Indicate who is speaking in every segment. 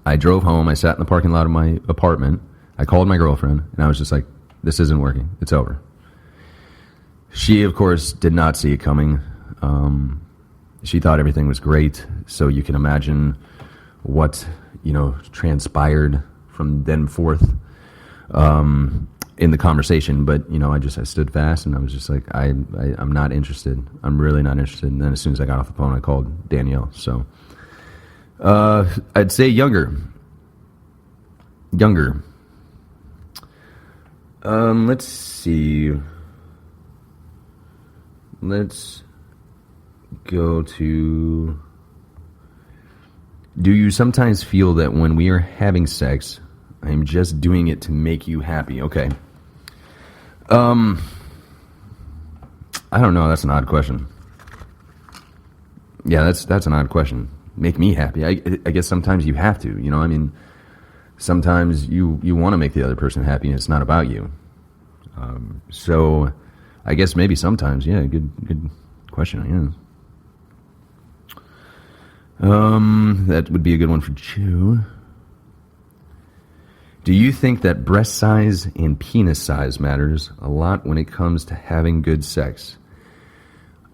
Speaker 1: I drove home. I sat in the parking lot of my apartment. I called my girlfriend, and I was just like, this isn't working. It's over. She, of course, did not see it coming. She thought everything was great, so you can imagine what, transpired from then forth in the conversation. But, I stood fast, and I was just like, I'm not interested. I'm really not interested. And then as soon as I got off the phone, I called Danielle. So I'd say younger. Let's see. Let's go to... Do you sometimes feel that when we are having sex, I'm just doing it to make you happy? Okay. I don't know. That's an odd question. Yeah, that's an odd question. Make me happy. I guess sometimes you have to, sometimes you want to make the other person happy and it's not about you. So I guess maybe sometimes, yeah, good question, yeah. That would be a good one for Joe. Do you think that breast size and penis size matters a lot when it comes to having good sex?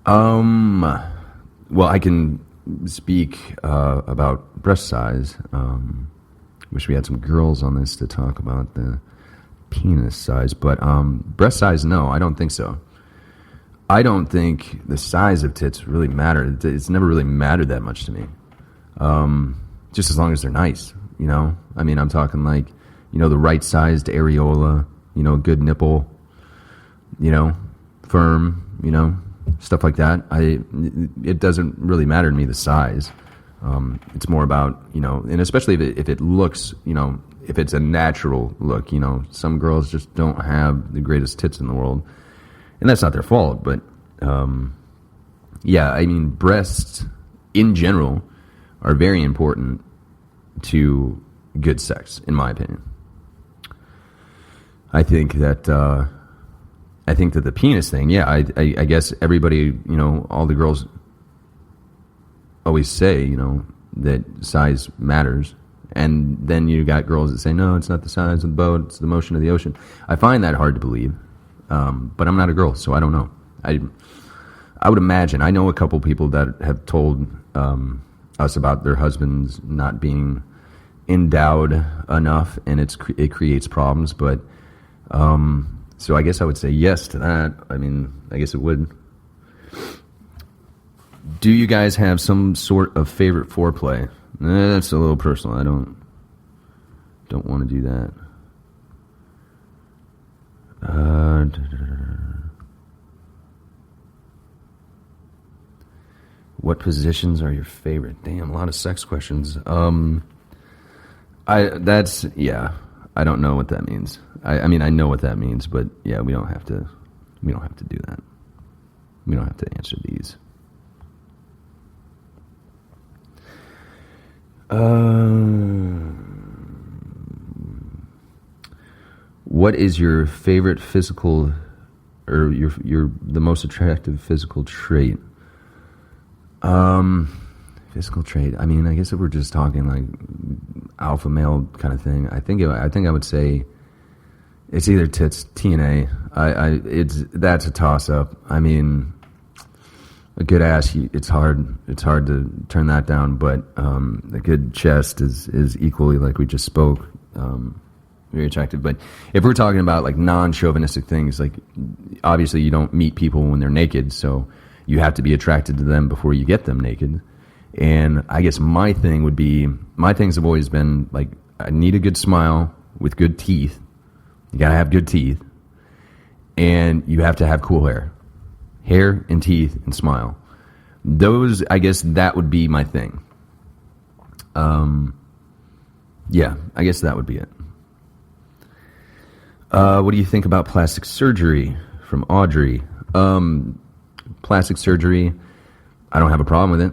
Speaker 1: Well, I can speak about breast size. Wish we had some girls on this to talk about the penis size, but breast size, no, I don't think so. I don't think the size of tits really matter. It's never really mattered that much to me. Just as long as they're nice, I'm talking like, the right sized areola, good nipple, firm, stuff like that. It doesn't really matter to me, the size. It's more about, and especially if it looks, if it's a natural look, some girls just don't have the greatest tits in the world. And that's not their fault, but, breasts in general are very important to good sex, in my opinion. I think that the penis thing, yeah, I guess everybody, all the girls always say, that size matters. And then you got girls that say, no, it's not the size of the boat, it's the motion of the ocean. I find that hard to believe. But I'm not a girl, so I don't know. I would imagine, I know a couple people that have told us about their husbands not being endowed enough, and it creates problems. But so I guess I would say yes to that. I guess it would. Do you guys have some sort of favorite foreplay? That's a little personal. I don't want to do that. What positions are your favorite? Damn, a lot of sex questions. I don't know what that means. I know what that means, but yeah, we don't have to do that. We don't have to answer these. What is your favorite physical, or your the most attractive physical trait? Physical trait. I guess if we're just talking like alpha male kind of thing, I think I would say it's either tits, TNA. That's a toss up. A good ass, it's hard to turn that down, but a good chest is equally, like we just spoke, very attractive. But if we're talking about like non-chauvinistic things, like obviously you don't meet people when they're naked, so you have to be attracted to them before you get them naked. And I guess my things have always been like, I need a good smile with good teeth. You gotta have good teeth, and you have to have cool hair. Hair and teeth and smile. Those, I guess that would be my thing. Yeah, I guess that would be it. What do you think about plastic surgery? From Audrey. Plastic surgery, I don't have a problem with it.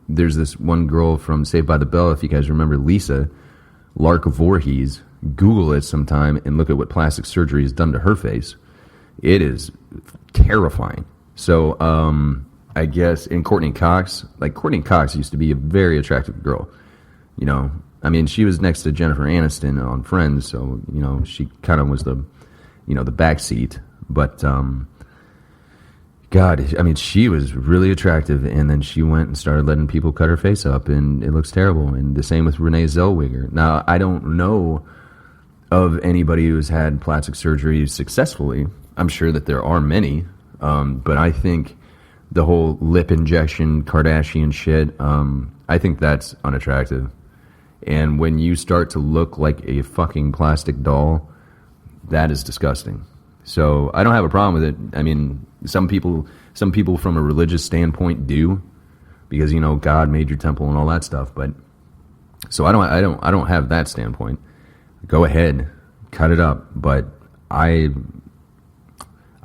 Speaker 1: There's this one girl from Saved by the Bell, if you guys remember Lisa, Lark Voorhees. Google it sometime and look at what plastic surgery has done to her face. It is terrifying. So, I guess in Courtney Cox used to be a very attractive girl. you know, I mean, she was next to Jennifer Aniston on Friends, so, you know, she kind of was the, you know, the backseat. But, God, I mean, she was really attractive, and then she went and started letting people cut her face up, and it looks terrible. And the same with Renee Zellweger. Now, I don't know of anybody who's had plastic surgery successfully. I'm sure that there are many, but I think the whole lip injection Kardashian shit, I think that's unattractive. And when you start to look like a fucking plastic doll, that is disgusting. So I don't have a problem with it. I mean, some people from a religious standpoint do, because, you know, God made your temple and all that stuff. But so I don't have that standpoint. Go ahead, cut it up. But I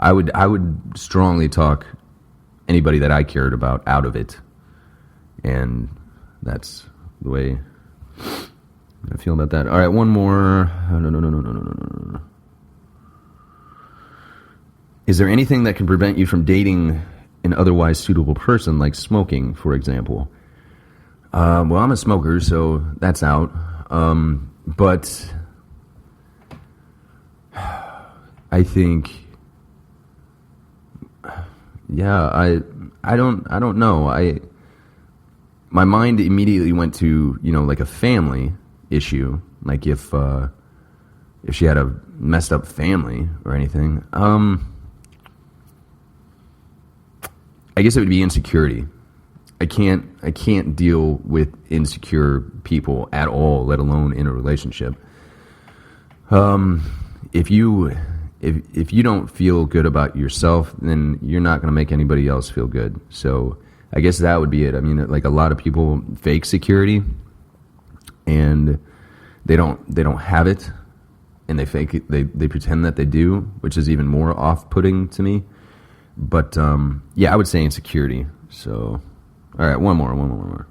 Speaker 1: would strongly talk anybody that I cared about out of it, and that's the way I feel about that. All right, one more. No. Is there anything that can prevent you from dating an otherwise suitable person, like smoking, for example? Well, I'm a smoker, so that's out. But I think, yeah, I don't know. My mind immediately went to, you know, like a family issue, like if she had a messed up family or anything. I guess it would be insecurity. I can't deal with insecure people at all, let alone in a relationship. If you don't feel good about yourself, then you're not going to make anybody else feel good. So I guess that would be it. I mean, like, a lot of people fake security, and they don't have it, and they fake it. They pretend that they do, which is even more off-putting to me. But yeah, I would say insecurity. So, all right, one more.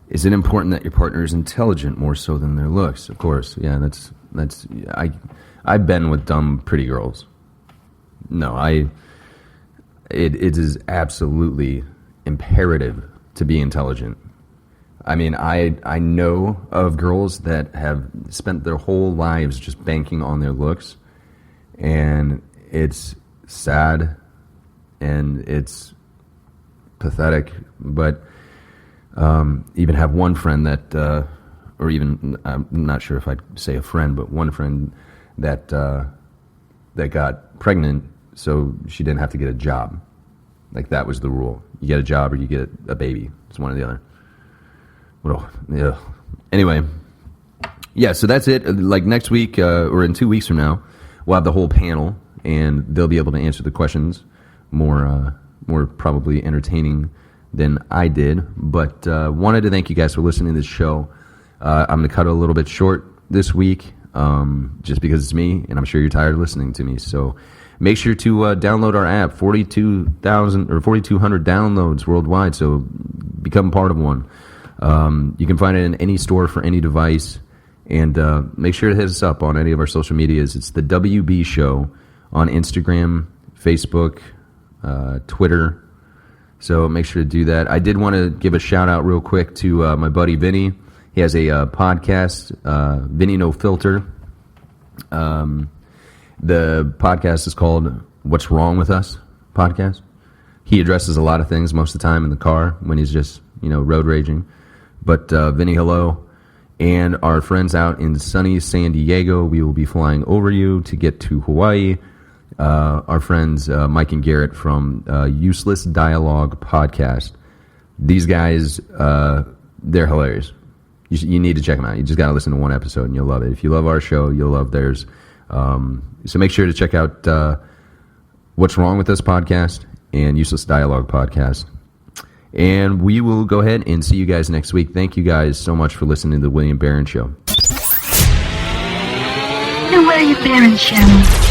Speaker 1: Is it important that your partner is intelligent more so than their looks? Of course, yeah. That's I've been with dumb pretty girls. No, it is absolutely imperative to be intelligent. I mean, I know of girls that have spent their whole lives just banking on their looks, and it's sad and it's pathetic. But even have one friend that, or even, I'm not sure if I'd say a friend, but one friend that got pregnant so she didn't have to get a job. Like, that was the rule. You get a job or you get a baby. It's one or the other. Well, yeah. Anyway, yeah, so that's it. Like, next week, or in 2 weeks from now, we'll have the whole panel, and they'll be able to answer the questions more probably entertaining than I did. But wanted to thank you guys for listening to this show. I'm going to cut it a little bit short this week, just because it's me, and I'm sure you're tired of listening to me. So make sure to download our app. 42,000 or 4,200 downloads worldwide, so become part of one. You can find it in any store for any device, and make sure to hit us up on any of our social medias. It's the WB Show on Instagram, Facebook, Twitter. So make sure to do that. I did want to give a shout out real quick to my buddy Vinny. He has a podcast, Vinny No Filter. The podcast is called What's Wrong With Us podcast. He addresses a lot of things most of the time in the car when he's just, you know, road raging. But Vinny, hello. And our friends out in sunny San Diego, we will be flying over you to get to Hawaii. Our friends Mike and Garrett from Useless Dialogue podcast. These guys, they're hilarious. You need to check them out. You just got to listen to one episode and you'll love it. If you love our show, you'll love theirs. So make sure to check out What's Wrong With Us podcast and Useless Dialogue podcast. And we will go ahead and see you guys next week. Thank you guys so much for listening to the William Barron Show.
Speaker 2: The William Barron Show.